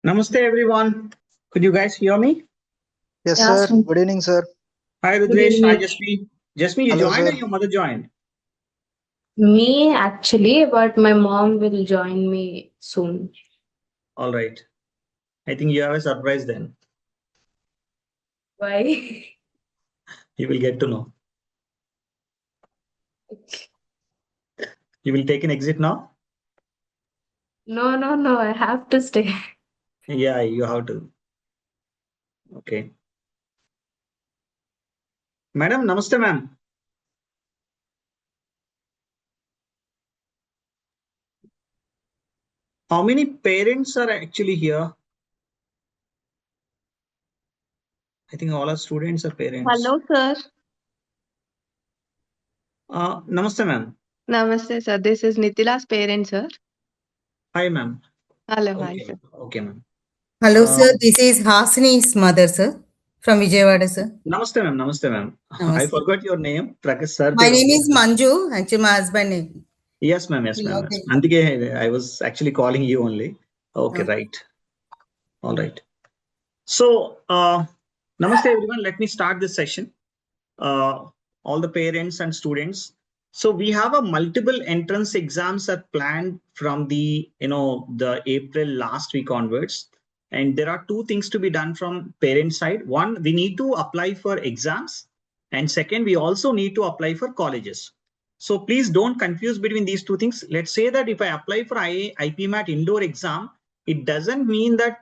Namaste everyone. Could you guys hear me? Yes, Yeah, sir. Good evening, sir. Hi good Rudresh. Hi evening. Jasmeet. Jasmeet, you Hello, joined or sir. your mother joined? Me actually, but my mom will join me soon. All right. I think you have a surprise then. Why? You will get to know. You will take an exit now? No, I have to stay. Yeah, you have to. Okay. Madam, namaste ma'am. How many parents are actually here? I think all our students are parents. Hello, sir. Namaste ma'am. Namaste, sir. This is Nitila's parent, sir. Hi ma'am. Hello, hi, Okay. sir. Okay ma'am. Hello, Uh, sir. This is Hasini's mother, sir, from Vijayawada, sir. Namaste ma'am. Namaste ma'am. I Namaste. forgot your name. Prakash sir. My name is Manju. Actually, my husband name. Yes, ma'am. Yes, ma'am. Okay. Andike, I was actually calling you only. Okay, Okay. right. All right. So, namaste everyone. Let me start this session. All the parents and students. So we have a multiple entrance exams are planned from the the April last week onwards, and there are two things to be done from parent side. One, we need to apply for exams, and second, we also need to apply for colleges. So please don't confuse between these two things. Let's say that if I apply for IPMAT indoor exam, it doesn't mean that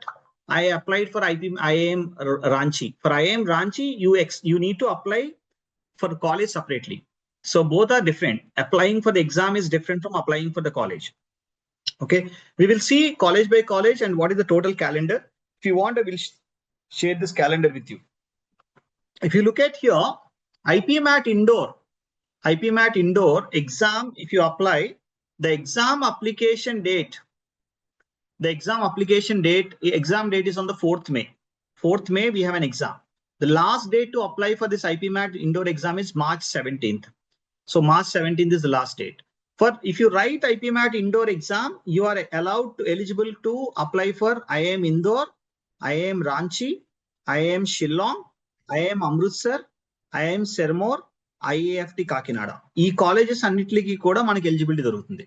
I applied for IIM Ranchi. For IIM Ranchi, you need to apply for the college separately. So both are different. Applying for the exam is different from applying for the college. Okay, we will see college by college and what is the total calendar. If you want, I will share this calendar with you. If you look at here, IPMAT indoor exam, if you apply, the exam date exam date is on the 4th May. 4th May, we have an exam. The last date to apply for this IPMAT indoor exam is March 17th. So March 17th is the last date. For if you write IPMAT indoor exam, you are eligible to apply for IIM Indore, IIM Ranchi, IIM Shillong, IIM Amritsar, IIM Sirmoor, IAFT Kakinada. ఈ colleges అన్నిటికీ కూడా మనకి eligibility దొరుకుతుంది.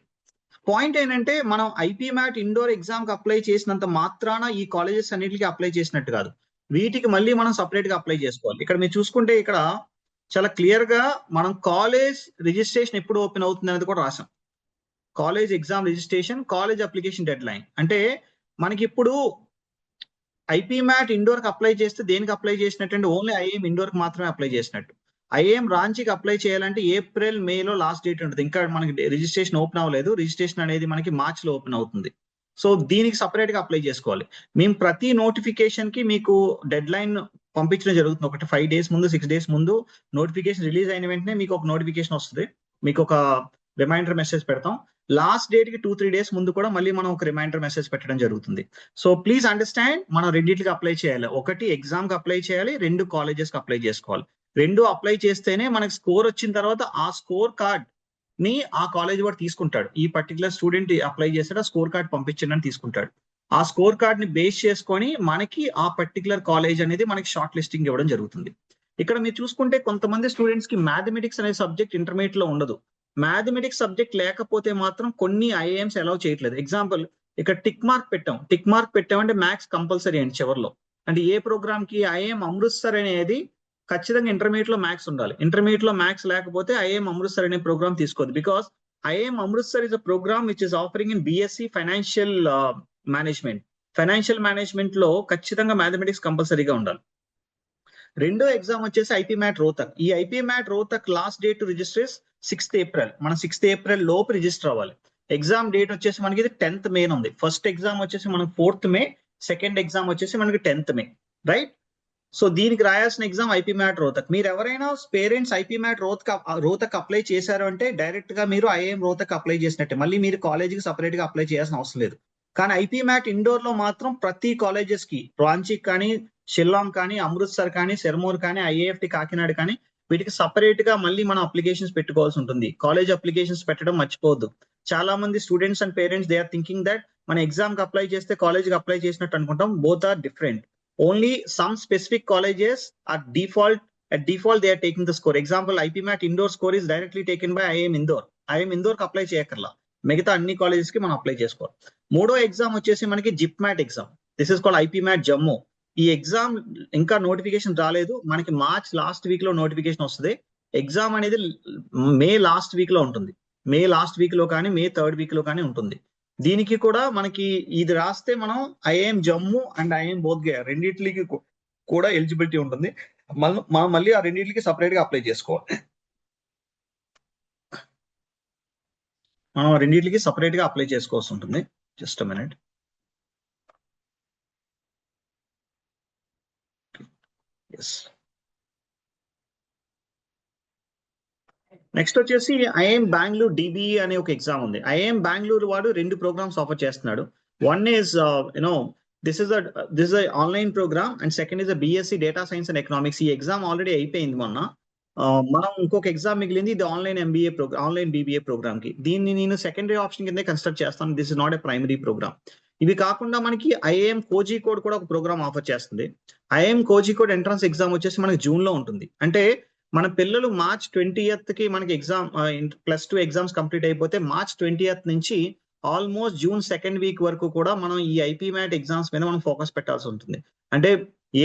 Point ఏంటంటే మనం IPMAT Indore exam కి apply చేసినంత మాత్రాన ఈ కాలేజెస్ అన్నిటికీ అప్లై చేసినట్టు కాదు. వీటికి మళ్ళీ మనం సపరేట్ గా అప్లై చేసుకోవాలి. ఇక్కడ మీరు చూసుకుంటే ఇక్కడ చాలా క్లియర్ గా మనం కాలేజ్ రిజిస్ట్రేషన్ ఎప్పుడు ఓపెన్ అవుతుంది అనేది కూడా రాసాం. College exam registration, college application dead line. అంటే మనకి ఇప్పుడు ఐపీమ్యాట్ ఇండోర్ కి అప్లై చేస్తే దేనికి అప్లై చేసినట్టు అంటే ఓన్లీ ఐఐఎం ఇండోర్ కి మాత్రమే అప్లై చేసినట్టు. ఐఐఎం రాంచీకి అప్లై చేయాలంటే ఏప్రిల్ మేలో లాస్ట్ డేట్ ఉంటుంది. ఇంకా మనకి రిజిస్ట్రేషన్ ఓపెన్ అవ్వలేదు. రిజిస్ట్రేషన్ అనేది మనకి మార్చ్ లో ఓపెన్ అవుతుంది. సో దీనికి సపరేట్ గా అప్లై చేసుకోవాలి. మేము ప్రతి నోటిఫికేషన్ కి మీకు డెడ్ లైన్ పంపించడం జరుగుతుంది. ఒకటి 5 days ముందు, 6 days ముందు నోటిఫికేషన్ రిలీజ్ అయిన వెంటనే మీకు ఒక నోటిఫికేషన్ వస్తుంది. మీకు ఒక రిమైండర్ మెసేజ్ పెడతాం. లాస్ట్ డేట్ కి 2-3 days ముందు కూడా మళ్ళీ మనం ఒక రిమైండర్ మెసేజ్ పెట్టడం జరుగుతుంది. సో ప్లీజ్ అండర్స్టాండ్, మనం రెండింటికి అప్లై చేయాలి. ఒకటి ఎగ్జామ్ కి అప్లై చేయాలి, 2 కాలేజెస్ కి అప్లై చేసుకోవాలి. 2 అప్లై చేస్తేనే మనకి స్కోర్ వచ్చిన తర్వాత ఆ స్కోర్ కార్డ్ ని ఆ కాలేజ్ వాడు తీసుకుంటాడు. ఈ పర్టికులర్ స్టూడెంట్ అప్లై చేస్తాడు, ఆ స్కోర్ కార్డ్ పంపించండి అని తీసుకుంటాడు. ఆ స్కోర్ కార్డ్ ని బేస్ చేసుకొని మనకి ఆ పర్టికులర్ కాలేజ్ అనేది మనకి షార్ట్ లిస్టింగ్ ఇవ్వడం జరుగుతుంది. ఇక్కడ మీరు చూసుకుంటే కొంతమంది స్టూడెంట్స్ కి మ్యాథమెటిక్స్ అనే సబ్జెక్ట్ ఇంటర్మీడియట్ లో ఉండదు. మ్యాథమెటిక్స్ సబ్జెక్ట్ లేకపోతే మాత్రం కొన్ని ఐఐఎంస్ అలౌ చేయట్లేదు. ఎగ్జాంపుల్, ఇక్కడ టిక్ మార్క్ పెట్టామంటే మ్యాథ్స్ కంపల్సరీ అండి చివరిలో. అంటే ఏ ప్రోగ్రామ్ కి ఐఐఎం అమృత్సర్ అనేది ఖచ్చితంగా ఇంటర్మీడియట్ లో మ్యాథ్స్ ఉండాలి. ఇంటర్మీడియట్ లో మ్యాథ్స్ లేకపోతే ఐఐఎం అమృత్సర్ అనే ప్రోగ్రామ్ తీసుకోదు. Because IIM Amritsar is a program which is offering in BSc financial management. Financial management లో ఖచ్చితంగా మ్యాథమెటిక్స్ కంపల్సరీగా ఉండాలి. రెండో ఎగ్జామ్ వచ్చేసి ఐపీమ్యాట్ రోహతక్. ఈ IPMAT Rohtak last date to register 6th April. మనం 6th April లోపు రిజిస్టర్ అవ్వాలి. ఎగ్జామ్ డేట్ వచ్చేసి మనకి ఇది 10th May ఉంది. ఫస్ట్ ఎగ్జామ్ వచ్చేసి మనకి 4th May, సెకండ్ ఎగ్జామ్ వచ్చేసి మనకి 10th May, రైట్? సో దీనికి రాయాల్సిన ఎగ్జామ్ ఐపీమ్యాట్ రోహతక్. మీరు ఎవరైనా పేరెంట్స్ ఐపీమ్యాట్ రోహతక్ అప్లై చేశారు అంటే డైరెక్ట్ గా మీరు ఐఐఎం రోహతక్ అప్లై చేసినట్టే. మళ్ళీ మీరు కాలేజీకి సపరేట్ గా అప్లై చేయాల్సిన అవసరం లేదు. కానీ ఐపీమ్యాట్ ఇండోర్ లో మాత్రం ప్రతి కాలేజెస్ కి, రాంచీకి కానీ, షిల్లాంగ్ కానీ, అమృత్సర్ కానీ, సిర్మూర్ కానీ, ఐఏఎఫ్టి కాకినాడ కానీ, వీటికి సపరేట్ గా మళ్ళీ మనం అప్లికేషన్స్ పెట్టుకోవాల్సి ఉంటుంది. కాలేజ్ అప్లికేషన్స్ పెట్టడం మర్చిపోవద్దు. చాలా మంది students and parents they are thinking that మన ఎగ్జామ్ కి అప్లై చేస్తే కాలేజ్ కి అప్లై చేసినట్టు అనుకుంటాం. Both are different. Only some specific colleges are default. At default, they are taking the score. Example, IPMAT indoor score is directly taken by IIM Indore. IIM Indore కి apply చేయక్కర్లా, మిగతా అన్ని colleges కి మనం apply చేసుకోవాలి. మూడో exam వచ్చేసి మనకి JIPMAT exam. This is called IPMAT Jammu. ఈ ఎగ్జామ్ ఇంకా నోటిఫికేషన్ రాలేదు, మనకి మార్చ్ లాస్ట్ వీక్ లో నోటిఫికేషన్ వస్తుంది. ఎగ్జామ్ అనేది మే లాస్ట్ వీక్ లో ఉంటుంది. మే లాస్ట్ వీక్ లో కానీ మే థర్డ్ వీక్ లో కానీ ఉంటుంది. దీనికి కూడా మనకి ఇది రాస్తే మనం IIM Jammu and IIM Bodh Gaya రెండింటికి కూడా ఎలిజిబిలిటీ ఉంటుంది. మనం మళ్ళీ ఆ రెండింటికి సపరేట్ గా అప్లై చేసుకోవాలి. మనం రెండింటికి సపరేట్ గా అప్లై చేసుకోవాల్సి ఉంటుంది. Just minute. ఎస్. నెక్స్ట్ వచ్చేసి IIM బెంగళూరు DBE అనే ఒక ఎగ్జామ్ ఉంది. IIM బెంగళూరు వాడు 2 ప్రోగ్రామ్స్ ఆఫర్ చేస్తున్నాడు. One is this is online program and second is BSc data science and economics. ఈ ఎగ్జామ్ ఆల్రెడీ అయిపోయింది మొన్న. మనం ఇంకొక ఎగ్జామ్ మిగిలింది, ఇది online MBA program, online BBA program కి. దీన్ని నేను సెకండరీ ఆప్షన్ కింద కన్సిడర్ చేస్తాను. This is not a primary program. ఇవి కాకుండా మనకి IIM కోజికోడ్ కూడా ఒక ప్రోగ్రామ్ ఆఫర్ చేస్తుంది. IIM కోజికోడ్ ఎంట్రన్స్ ఎగ్జామ్ వచ్చేసి మనకి జూన్ లో ఉంటుంది. అంటే మన పిల్లలు మార్చ్ 20th కి మనకి ఎగ్జామ్ +2 ఎగ్జామ్స్ కంప్లీట్ అయిపోతే మార్చ్ 20th నుంచి ఆల్మోస్ట్ జూన్ 2nd వీక్ వరకు కూడా మనం ఈ IPMAT ఎగ్జామ్స్ మీద మనం ఫోకస్ పెట్టాల్సి ఉంటుంది. అంటే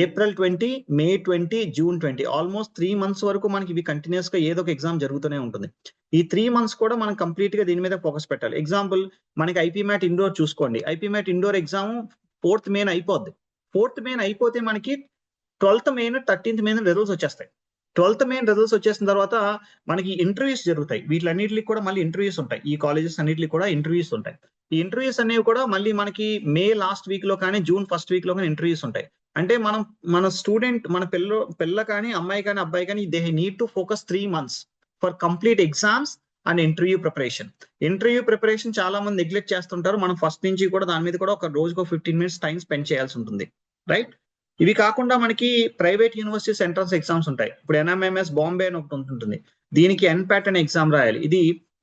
April 20, May 20, June 20 almost 3 months వరకు మనకి ఇవి కంటిన్యూస్ గా ఏదో ఒక ఎగ్జామ్ జరుగుతూనే ఉంటుంది. ఈ 3 months కూడా మనం కంప్లీట్ గా దీని మీద ఫోకస్ పెట్టాలి. ఎగ్జాంపుల్ మనకి IPMAT ఇండోర్ చూసుకోండి. IPMAT Indore exam 4th May అయిపోద్ది. 4th May అయిపోతే మనకి 12th May 13th May results వచ్చేస్తాయి. 12th May రిజల్ట్స్ వచ్చేసిన తర్వాత మనకి ఇంటర్వ్యూస్ జరుగుతాయి. వీటిలన్నిటికి కూడా మళ్ళీ ఇంటర్వ్యూస్ ఉంటాయి. ఈ కాలేజెస్ అన్నిటికి కూడా ఇంటర్వ్యూస్ ఉంటాయి. ఈ ఇంటర్వ్యూస్ అనేవి కూడా మళ్ళీ మనకి మే లాస్ట్ వీక్ లో కానీ జూన్ ఫస్ట్ వీక్ లో కానీ ఇంటర్వ్యూస్ ఉంటాయి. అంటే మన స్టూడెంట్, మన పిల్ల కానీ అమ్మాయి కానీ అబ్బాయి కానీ they need to focus 3 months for complete exams and interview preparation. Interview preparation చాలా మంది నెగ్లెక్ట్ చేస్తుంటారు. మనం ఫస్ట్ నుంచి కూడా దాని మీద కూడా ఒక రోజుకు 15 minutes టైం స్పెండ్ చేయాల్సి ఉంటుంది. రైట్. ఇవి కాకుండా మనకి ప్రైవేట్ యూనివర్సిటీస్ ఎంట్రన్స్ ఎగ్జామ్స్ ఉంటాయి. ఇప్పుడు NMMS బాంబే అని ఒకటి ఉంటుంది. దీనికి NPAT అనే ఎగ్జామ్ రాయాలి.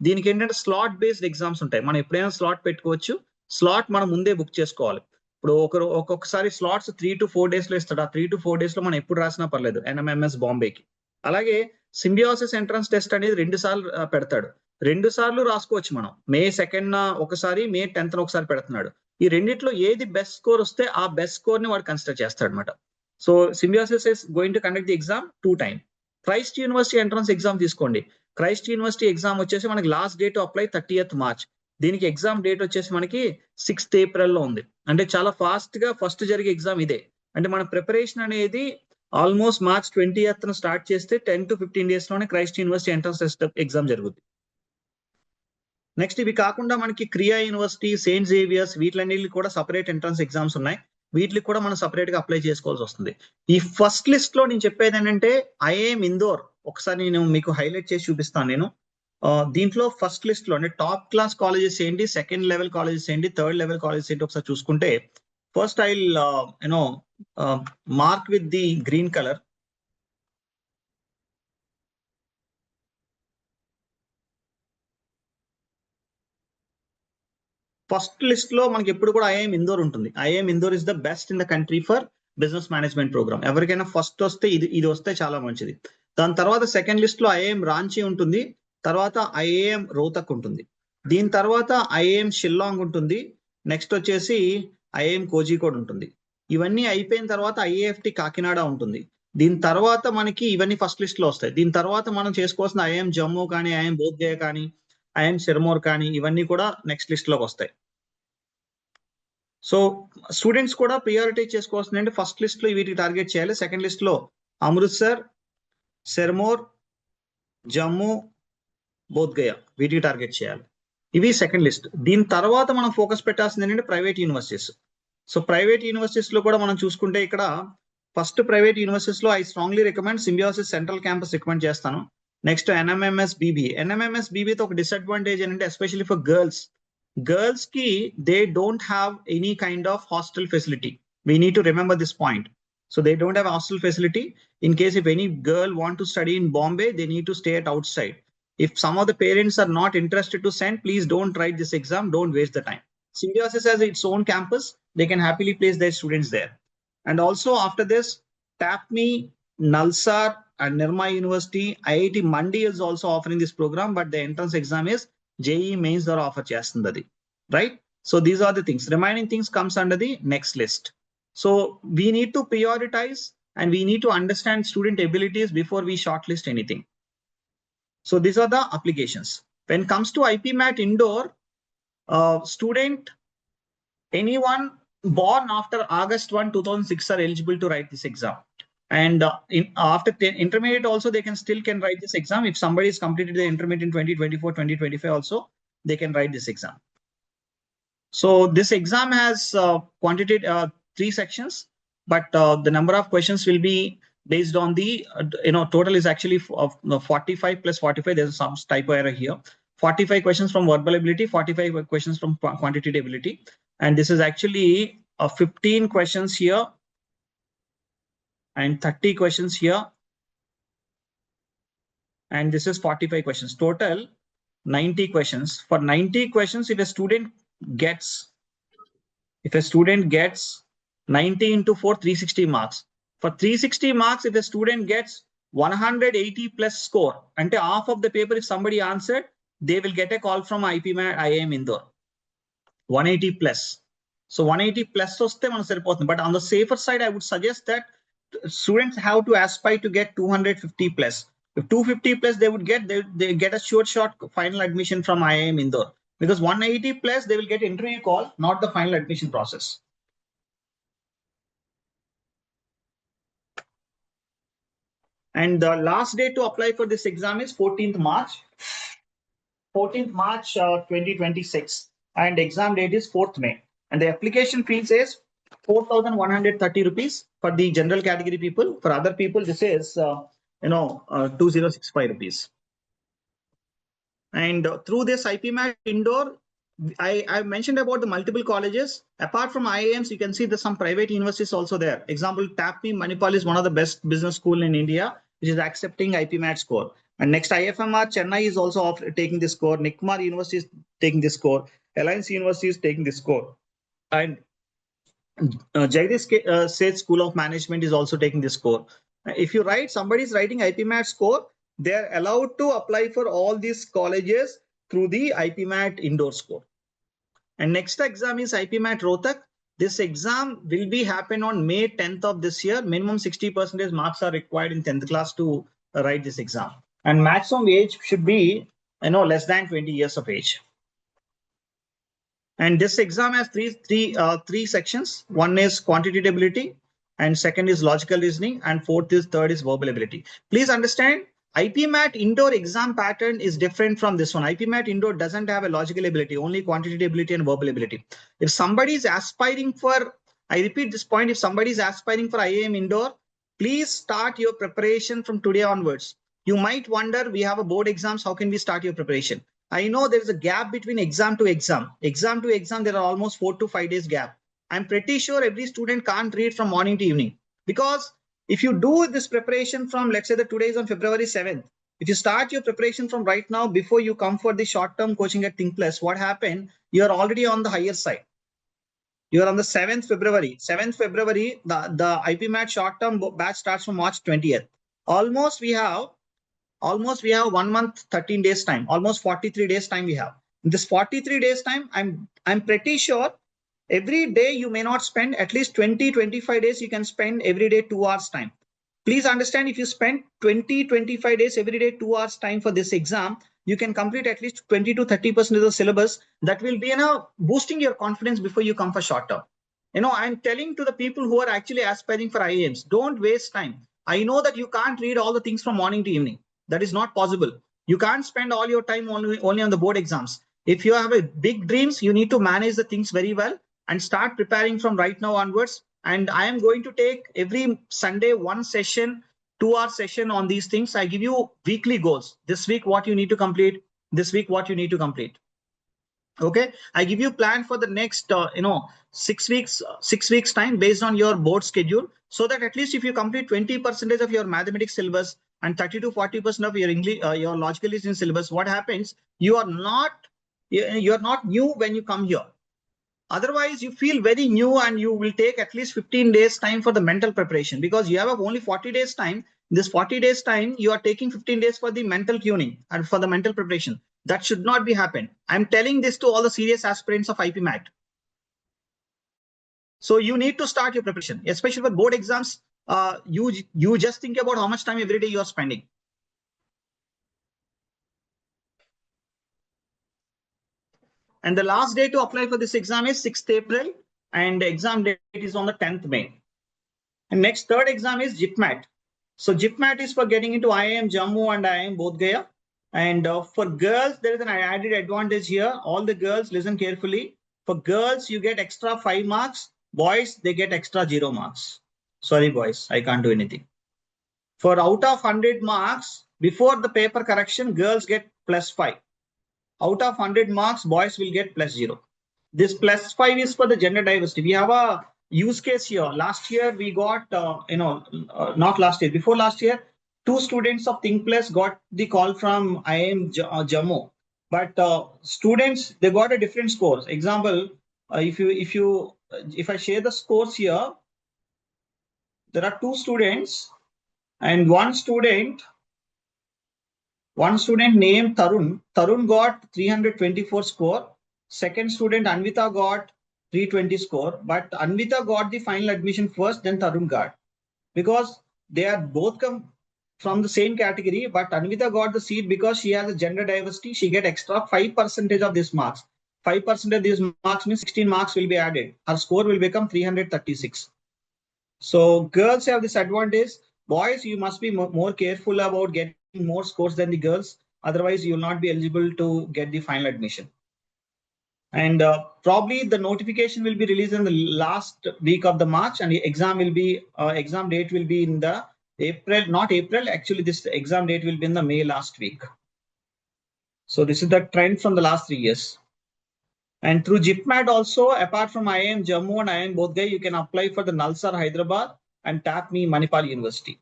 దీనికి ఏంటంటే స్లాట్ బేస్డ్ ఎగ్జామ్స్ ఉంటాయి. మనం ఎప్పుడైనా స్లాట్ పెట్టుకోవచ్చు. స్లాట్ మనం ముందే బుక్ చేసుకోవాలి. ఇప్పుడు ఒక్కొక్కసారి స్లాట్స్ 3 to 4 days లో ఇస్తాడు. ఆ 3 to 4 days లో మనం ఎప్పుడు రాసినా పర్లేదు NMMS బాంబేకి. అలాగే సింబియోసిస్ ఎంట్రన్స్ టెస్ట్ అనేది 2 సార్లు పెడతాడు. 2 సార్లు రాసుకోవచ్చు మనం. May 2nd ఒకసారి, May 10th ఒకసారి పెడుతున్నాడు. ఈ రెండిట్లో ఏది బెస్ట్ స్కోర్ వస్తే ఆ బెస్ట్ స్కోర్ ని వాడు కన్సిడర్ చేస్తాడు అనమాట. So Symbiosis is going to conduct the exam 2 times. Christ university entrance exam తీసుకోండి. క్రైస్ట్ యూనివర్సిటీ ఎగ్జామ్ వచ్చేసి మనకి last date to apply 30th March. దీనికి ఎగ్జామ్ డేట్ వచ్చేసి మనకి 6th April లో ఉంది. అంటే చాలా ఫాస్ట్ గా ఫస్ట్ జరిగే ఎగ్జామ్ ఇదే. అంటే మన ప్రిపరేషన్ అనేది ఆల్మోస్ట్ March 20th స్టార్ట్ చేస్తే 10 to 15 days లోనే Christ university entrance test exam జరుగుతుంది. నెక్స్ట్ ఇవి కాకుండా మనకి క్రియా యూనివర్సిటీ, సెయింట్ జేవియర్స్ వీటిలన్నిటికి కూడా సపరేట్ ఎంట్రన్స్ ఎగ్జామ్స్ ఉన్నాయి. వీటికి కూడా మనం సపరేట్ గా అప్లై చేసుకోవాల్సి వస్తుంది. ఈ ఫస్ట్ లిస్ట్ లో నేను చెప్పేది ఏంటంటే IIM ఇందోర్ ఒకసారి నేను మీకు హైలైట్ చేసి చూపిస్తాను. నేను దీంట్లో ఫస్ట్ లిస్ట్ లో అంటే టాప్ క్లాస్ కాలేజెస్ ఏంటి, సెకండ్ లెవెల్ కాలేజెస్ ఏంటి, థర్డ్ లెవెల్ కాలేజెస్ ఏంటి ఒకసారి చూసుకుంటే first I mark with the green colour. First list లో మనకి ఎప్పుడు కూడా IIM ఇందోర్ ఉంటుంది. IIM Indore is the best in the country for business management program. ఎవరికైనా ఫస్ట్ వస్తే ఇది వస్తే చాలా మంచిది. దాని తర్వాత సెకండ్ లిస్ట్ లో IIM రాంచీ ఉంటుంది. తర్వాత IIM రోహ్తక్ ఉంటుంది. దీని తర్వాత IIM షిల్లాంగ్ ఉంటుంది. నెక్స్ట్ వచ్చేసి IIM కోజికోడ్ ఉంటుంది. ఇవన్నీ అయిపోయిన తర్వాత IIFT కాకినాడ ఉంటుంది. దీని తర్వాత మనకి ఇవన్నీ ఫస్ట్ లిస్ట్ లో వస్తాయి. దీని తర్వాత మనం చేసుకోవాల్సిన IIM జమ్మూ కానీ, IIM బోధ్గయ కానీ, IIM సిరమోర్ కానీ ఇవన్నీ కూడా నెక్స్ట్ లిస్ట్ లోకి వస్తాయి. సో స్టూడెంట్స్ కూడా ప్రియారిటీ చేసుకోవాల్సింది అంటే ఫస్ట్ లిస్ట్ లో వీటికి టార్గెట్ చేయాలి. సెకండ్ లిస్ట్ లో అమృత్సర్, సిరమోర్, జమ్మూ, బోధ్గయ వీటికి టార్గెట్ చేయాలి. ఇవి సెకండ్ లిస్ట్. దీని తర్వాత మనం ఫోకస్ పెట్టాల్సింది ఏంటంటే private universities. So private universities లో కూడా మనం చూసుకుంటే ఇక్కడ ఫస్ట్ ప్రైవేట్ యూనివర్సిటీస్ లో I strongly recommend Symbiosis central campus recommend చేస్తాను. Next NMMS BBA. NMMS BBA తో ఒక డిసడ్వాంటేజ్ ఏంటంటే ఎస్పెషల్లీ ఫర్ గర్ల్స్ కి they don't have any kind of hostel facility. We need to remember this point. So they don't have hostel facility. In case if any girl want to study in Bombay, they need to stay at outside. If some of the parents are not interested to send, please don't write this exam. Don't waste the time. Symbiosis has its own campus. They can happily place their students there. And also after this, TAPME, Nalsar, and Nirma University, IIT Mandi is also offering this program, but the entrance exam is JEE mains are offer chestundadi, right? So these are the things. Remaining things comes under the next list. So we need to prioritize and we need to understand student abilities before we shortlist anything. So these are the applications. When it comes to IPMAT indoor, student, anyone born after August 1, 2006 are eligible to write this exam. And after intermediate also, they can write this exam. If somebody has completed the intermediate in 2024, 2025 also, they can write this exam. So this exam has quantitative 3 sections, but the number of questions will be based on the, total is actually 45 plus 45. There's some typo error here. 45 questions from verbal ability, 45 questions from quantitative ability. And this is actually 15 questions here and 30 questions here. And this is 45 questions. Total 90 questions. For 90 questions, if a student gets 90 into 4, 360 marks. For 360 marks, if a student gets 180 plus score, and half of the paper, if somebody answered, they will get a call from IPMAT IIM Indore. 180 plus. So 180 plus, but on the safer side, I would suggest that students have to aspire to get 250 plus. If 250 plus, they get a short final admission from IIM Indore. Because 180 plus, they will get interview call, not the final admission process. And the last day to apply for this exam is 14th March. 14th March 2026. And exam date is 4th May. And the application fee is 4,130 rupees for the general category people. For other people, this is 2065 rupees. And through this IPMAT Indoor, I mentioned about the multiple colleges. Apart from IIMs, you can see there's some private universities also there. Example, TAPME Manipal is one of the best business school in India, which is accepting IPMAT score. And next, IFMR Chennai is also taking this score. Nikmar University is taking this score. Alliance University is taking this score. And Jagdish Seth School of Management is also taking this score. If you write, somebody is writing IPMAT score, they are allowed to apply for all these colleges through the IPMAT indoor score. And next exam is IPMAT Rohtak. This exam will be happen on May 10th of this year. Minimum 60% marks are required in 10th class to write this exam. And maximum age should be less than 20 years of age. And this exam has three sections. One is quantitative ability, and second is logical reasoning, and third is verbal ability. Please understand, IPMAT indoor exam pattern is different from this one. IPMAT indoor doesn't have a logical ability, only quantitative ability and verbal ability. If somebody is aspiring for, I repeat this point, if somebody is aspiring for IIM indoor, please start your preparation from today onwards. You might wonder, we have a board exams, how can we start your preparation? I know there is a gap between exam to exam. Exam to exam, there are almost 4 to 5 days gap. I'm pretty sure every student can't read from morning to evening, because if you do this preparation from, let's say that today is on February 7th, if you start your preparation from right now before you come for the short-term coaching at Thinkplus, what happened? You're already on the higher side. You're on the 7th February. 7th February, the IPMAT short-term batch starts from March 20th. Almost we have 1 month, 13 days time, almost 43 days time we have. In this 43 days time, I'm pretty sure every day you may not spend at least 20-25 days. You can spend every day 2 hours time. Please understand, if you spend 20-25 days every day 2 hours time for this exam, you can complete at least 20 to 30% of the syllabus. That will be boosting your confidence before you come for short term. I'm telling to the people who are actually aspiring for IIMs, don't waste time. I know that you can't read all the things from morning to evening. That is not possible. You can't spend all your time only on the board exams. If you have a big dreams, you need to manage the things very well and start preparing from right now onwards. And I am going to take every Sunday 1 session, 2-hour session on these things. I give you weekly goals. This week, what you need to complete. This week, what you need to complete. Okay, I give you plan for the next 6 weeks time based on your board schedule, so that at least if you complete 20% of your mathematics syllabus and 30 to 40% of your English, your logical reasoning syllabus, what happens? You are not new when you come here. Otherwise, you feel very new and you will take at least 15 days time for the mental preparation, because you have only 40 days time. This 40 days time, you are taking 15 days for the mental tuning and for the mental preparation. That should not be happened. I'm telling this to all the serious aspirants of IPMAT. So you need to start your preparation, especially for board exams. You just think about how much time every day you are spending. And the last day to apply for this exam is 6th April, and the exam date is on the 10th May. And next, third exam is IPMAT. So IPMAT is for getting into IIM Jammu and IIM Bodh Gaya. And for girls, there is an added advantage here. All the girls, listen carefully. For girls, you get extra 5 marks. Boys, they get extra 0 marks. Sorry, boys, I can't do anything. For out of 100 marks, before the paper correction, girls get +5. Out of 100 marks, boys will get +0. This +5 is for the gender diversity. We have a use case here. Last year, we got, not last year, before last year, 2 students of Thinkplus got the call from IIM Jammu. But students, they got a different scores. Example, if I share the scores here, there are 2 students, and one student named Tarun. Tarun got 324 score. Second student Anvita got 320 score, but Anvita got the final admission first, then Tarun got. Because they are both come from the same category, but Anvita got the seat because she has a gender diversity. She get extra 5% of these marks. 5% of these marks means 16 marks will be added. Her score will become 336. So girls have this advantage. Boys, you must be more careful about getting more scores than the girls. Otherwise, you will not be eligible to get the final admission. And probably the notification will be released in the last week of the March, and the exam will be exam date will be in the April, not April. Actually, this exam date will be in the May last week. So this is the trend from the last 3 years. And through IPMAT also, apart from IIM Jammu and IIM Bodh Gaya, you can apply for the Nalsar Hyderabad and TAPME Manipal University.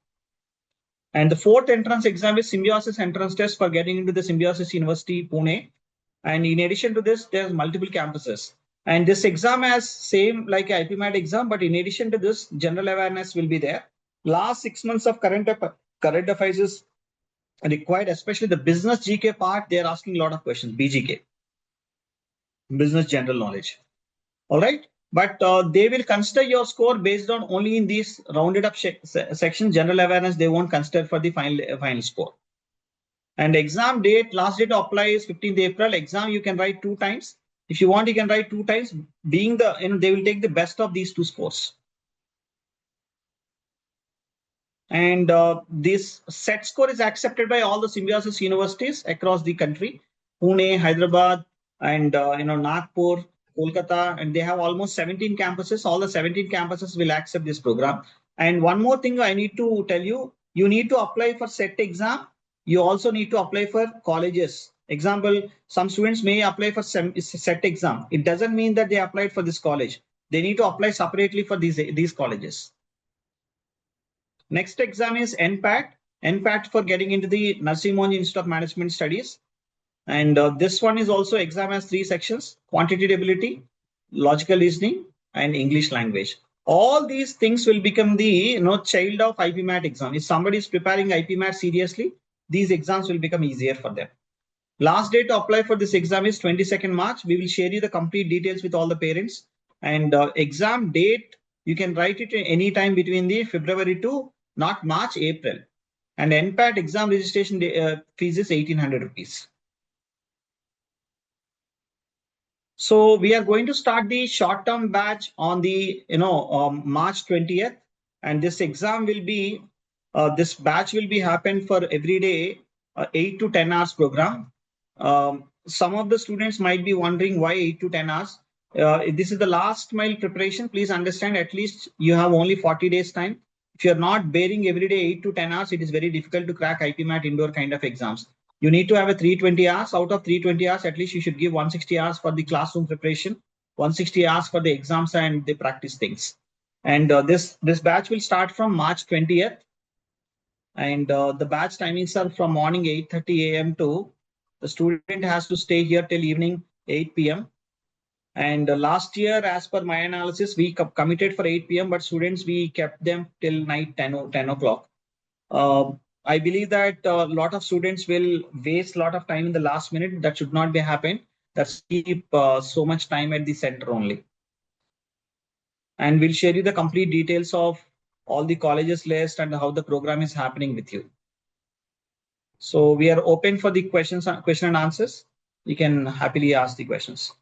And the fourth entrance exam is Symbiosis entrance test for getting into the Symbiosis University, Pune. And in addition to this, there's multiple campuses. And this exam has same like IPMAT exam, but in addition to this, general awareness will be there. Last 6 months of current affairs is required, especially the business GK part. They're asking a lot of questions, BGK, business general knowledge. All right. But they will consider your score based on only in these rounded up section. General awareness, they won't consider for the final score. And exam date, last date to apply is 15th April. Exam you can write 2 times. If you want, you can write 2 times. Being the, they will take the best of these 2 scores. And this set score is accepted by all the Symbiosis universities across the country, Pune, Hyderabad, and Nagpur, Kolkata, and they have almost 17 campuses. All the 17 campuses will accept this program. And one more thing I need to tell you, you need to apply for set exam. You also need to apply for colleges. Example, some students may apply for set exam. It doesn't mean that they applied for this college. They need to apply separately for these colleges. Next exam is NPAT. NPAT for getting into the Narsee Monjee Institute of Management Studies. And this one is also exam has 3 sections: quantitative ability, logical reasoning, and English language. All these things will become the child of IPMAT exam. If somebody is preparing IPMAT seriously, these exams will become easier for them. Last day to apply for this exam is 22nd March. We will share you the complete details with all the parents. And exam date, you can write it any time between the February to not March, April. And NPAT exam registration fees is 1,800 rupees. So we are going to start the short-term batch on the March 20th, and this exam will be this batch will be happen for every day 8 to 10 hours program. Some of the students might be wondering why 8 to 10 hours. This is the last mile preparation. Please understand, at least you have only 40 days time. If you're not bearing every day 8 to 10 hours, it is very difficult to crack IPMAT indoor kind of exams. You need to have a 320 hours. Out of 320 hours, at least you should give 160 hours for the classroom preparation, 160 hours for the exams and the practice things. And this batch will start from March 20th. And the batch timings are from morning 8:30 a.m. to the student has to stay here till evening 8 p.m. And last year, as per my analysis, we committed for 8 p.m., but students, we kept them till night 10 o'clock. I believe that a lot of students will waste a lot of time in the last minute. That should not be happen. That's keep so much time at the center only. And we'll share you the complete details of all the colleges list and how the program is happening with you. So we are open for the question and answers. You can happily ask the questions.